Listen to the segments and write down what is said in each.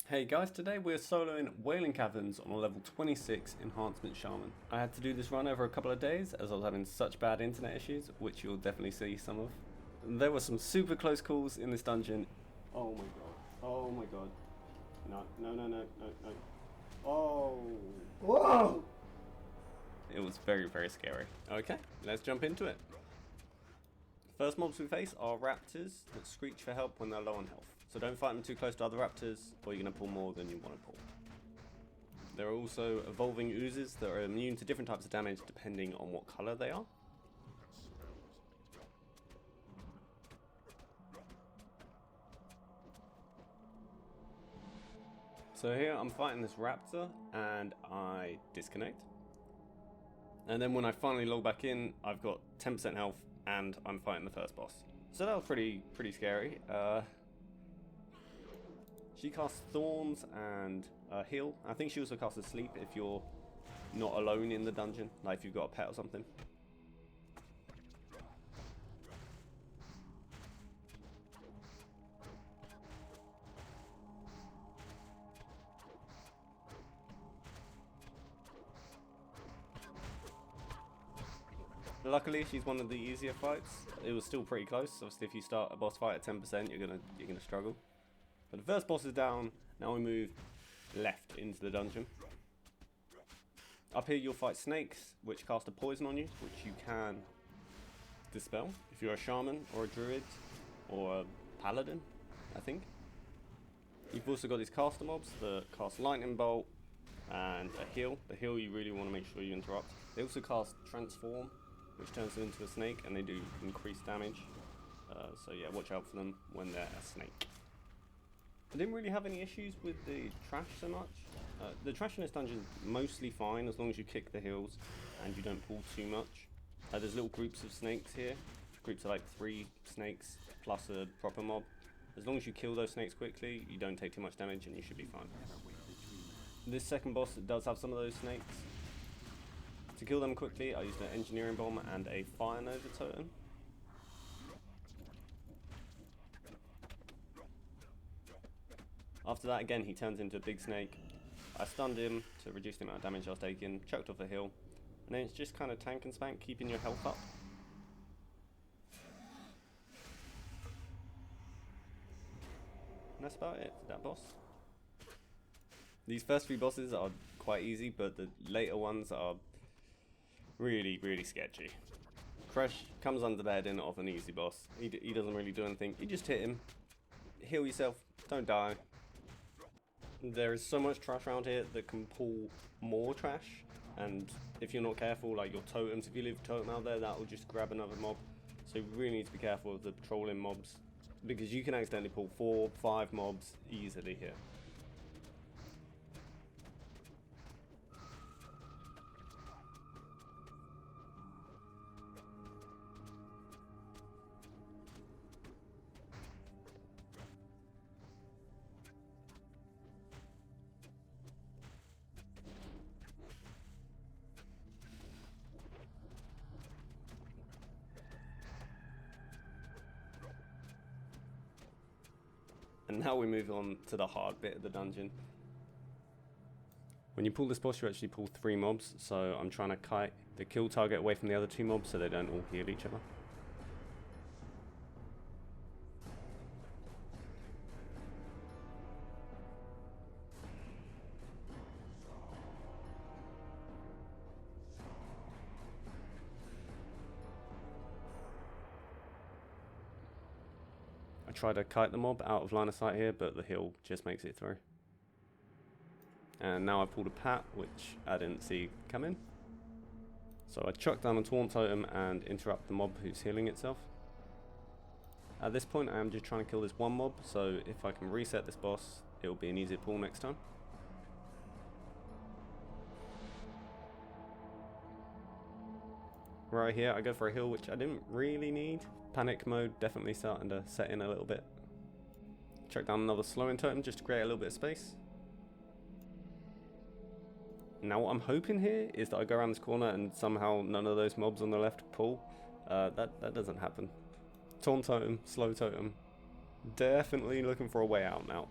Hey guys, today we're soloing Wailing Caverns on a level 26 enhancement Shaman. I had to do this run over a couple of days as I was having such bad internet issues, which you'll definitely see some of. There were some super close calls in this dungeon. Oh my god. Oh my god. No. Oh. Whoa! It was very scary. Okay, let's jump into it. First mobs we face are raptors that screech for help when they're low on health. So don't fight them too close to other raptors or you're going to pull more than you want to pull. There are also evolving oozes that are immune to different types of damage depending on what colour they are. So here I'm fighting this raptor and I disconnect. And then when I finally log back in, I've got 10% health and I'm fighting the first boss. So that was pretty scary. She casts Thorns and Heal. I think she also casts Sleep if you're not alone in the dungeon, like if you've got a pet or something. Luckily, she's one of the easier fights. It was still pretty close. Obviously, if you start a boss fight at 10%, you're gonna struggle. But the first boss is down. Now we move left into the dungeon. Up here, you'll fight snakes, which cast a poison on you, which you can dispel if you're a shaman or a druid or a paladin, I think. You've also got these caster mobs that cast lightning bolt and a heal. The heal you really want to make sure you interrupt. They also cast transform, which turns them into a snake, and they do increased damage. So yeah, watch out for them when they're a snake. I didn't really have any issues with the trash so much. The trash in this dungeon is mostly fine as long as you kick the heals and you don't pull too much. There's little groups of snakes here. Groups of like 3 snakes plus a proper mob. As long as you kill those snakes quickly, you don't take too much damage and you should be fine. This second boss does have some of those snakes. To kill them quickly, I used an engineering bomb and a fire nova totem. After that, again, he turns into a big snake. I stunned him to reduce the amount of damage I was taking, chucked off a hill, and then it's just kind of tank and spank, keeping your health up. And that's about it for that boss. These first 3 bosses are quite easy, but the later ones are really sketchy. Crash comes under the heading of an easy boss. He doesn't really do anything. You just hit him, heal yourself, don't die. There is so much trash around here that can pull more trash, and if you're not careful, like your totems, if you leave a totem out there, that will just grab another mob. So you really need to be careful of the patrolling mobs, because you can accidentally pull 4, 5 mobs easily here. And now we move on to the hard bit of the dungeon. When you pull this boss, you actually pull 3 mobs, so I'm trying to kite the kill target away from the other 2 mobs so they don't all heal each other. I try to kite the mob out of line of sight here, but the heal just makes it through. And now I've pulled a pat, which I didn't see coming. So I chuck down a taunt totem and interrupt the mob who's healing itself. At this point I am just trying to kill this one mob, so if I can reset this boss, it will be an easier pull next time. Right here I go for a heal, which I didn't really need. Panic mode definitely starting to set in a little bit. Chuck down another slowing totem just to create a little bit of space. Now what I'm hoping here is that I go around this corner and somehow none of those mobs on the left pull. That doesn't happen. Taunt totem, slow totem. Definitely looking for a way out now.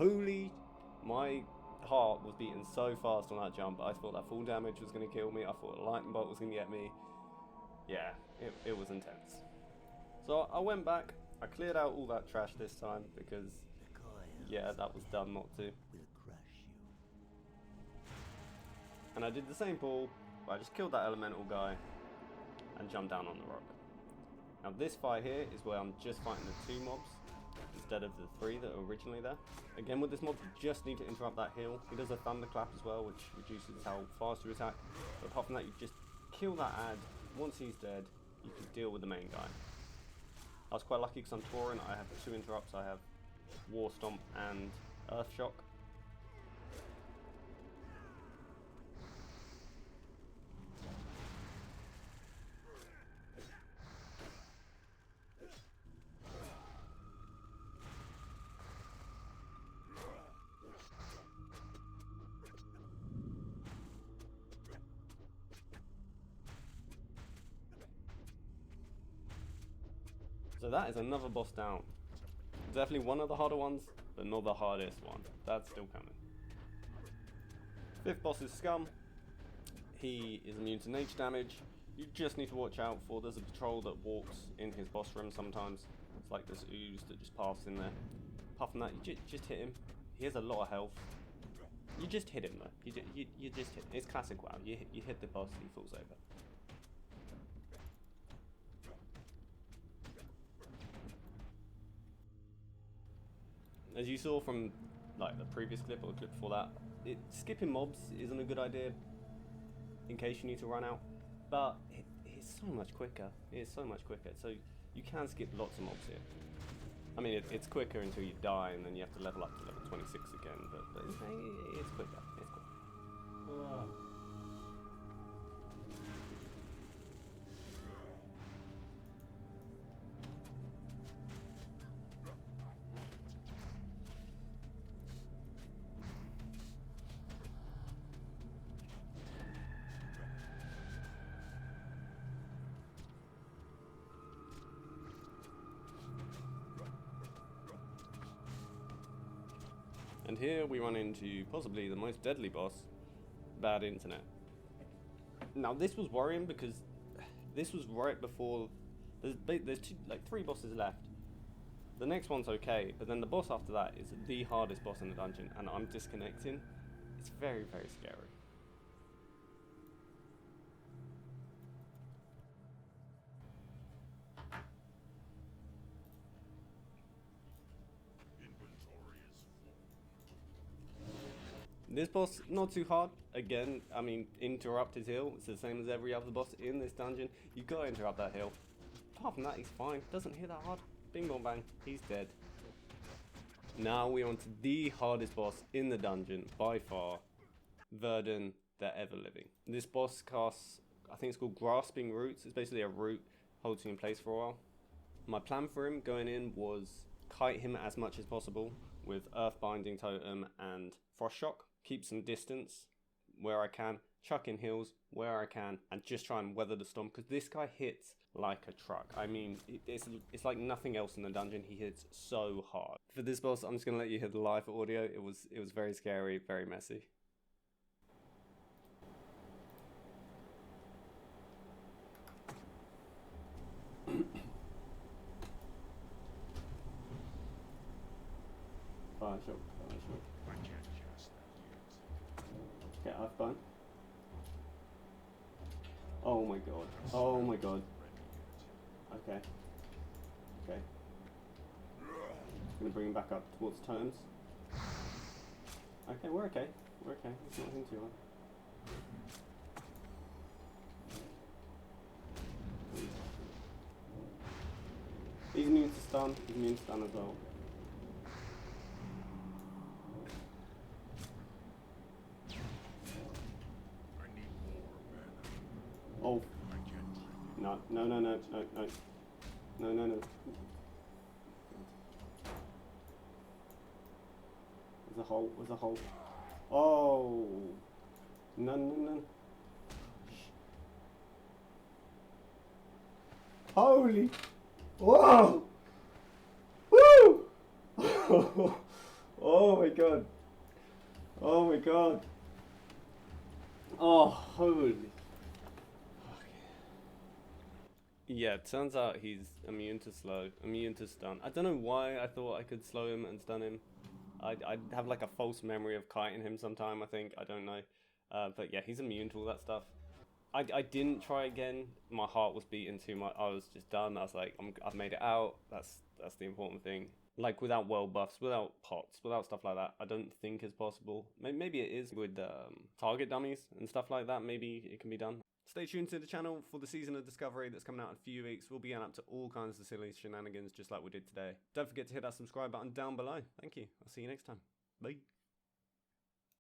Holy, my heart was beating so fast on that jump. I thought that full damage was going to kill me. I thought a lightning bolt was going to get me. Yeah, it was intense. So I went back. I cleared out all that trash this time because, yeah, that was dumb not to. And I did the same pull, but I just killed that elemental guy and jumped down on the rock. Now this fight here is where I'm just fighting the 2 mobs instead of the 3 that were originally there. Again, with this mob, you just need to interrupt that heal. He does a thunderclap as well, which reduces how fast you attack. But apart from that, you just kill that ad. Once he's dead, you can deal with the main guy. I was quite lucky because I'm Tauren. I have 2 interrupts. I have War Stomp and Earth Shock. So that is another boss down. Definitely one of the harder ones, but not the hardest one. That's still coming. 5th boss is Scum. He is immune to nature damage. You just need to watch out for, there's a patrol that walks in his boss room sometimes. It's like this ooze that just passes in there. Apart from that, you just hit him. He has a lot of health. You just hit him though. You just hit him. It's classic WoW. You hit the boss, he falls over. As you saw from like the previous clip or the clip before that, skipping mobs isn't a good idea in case you need to run out, but it's so much quicker. It's so much quicker. So you can skip lots of mobs here. I mean, it's quicker until you die, and then you have to level up to level 26 again. But it's quicker. It's quicker. And here we run into possibly the most deadly boss, bad internet. Now this was worrying because this was right before, there's 3 bosses left. The next one's okay, but then the boss after that is the hardest boss in the dungeon, and I'm disconnecting. It's very, very scary. This boss, not too hard. Again, I mean, interrupt his heal. It's the same as every other boss in this dungeon. You gotta interrupt that heal. Apart from that, he's fine. Doesn't hit that hard. Bing bong bang. He's dead. Now we're on to the hardest boss in the dungeon by far. Verdan the Everliving. This boss casts, I think it's called Grasping Roots. It's basically a root holds you in place for a while. My plan for him going in was kite him as much as possible with Earth Binding Totem and Frost Shock. Keep some distance where I can, chuck in heals where I can, and just try and weather the storm, because this guy hits like a truck. I mean, it's like nothing else in the dungeon. He hits so hard. For this boss, I'm just gonna let you hear the live audio. It was very scary, very messy. Fire shock. Okay, I've fun. Oh my god. Oh my god. Okay. Okay. Gonna bring him back up towards totems. Okay, we're okay. We're okay. It's nothing too hard. He's immune to stun. He's immune to stun as well. Oh. No. There's a hole. Oh. No. Holy. Whoa. Woo. Oh my god. Oh my god. Oh, holy. Yeah, turns out he's immune to slow, immune to stun. I don't know why I thought I could slow him and stun him. I have like a false memory of kiting him sometime, I think. I don't know. But yeah, he's immune to all that stuff. I didn't try again. My heart was beating too much. I was just done. I was like, I've made it out. That's the important thing. Like without world buffs, without pots, without stuff like that, I don't think it's possible. Maybe it is with target dummies and stuff like that. Maybe it can be done. Stay tuned to the channel for the season of Discovery that's coming out in a few weeks. We'll be getting up to all kinds of silly shenanigans just like we did today. Don't forget to hit that subscribe button down below. Thank you. I'll see you next time. Bye.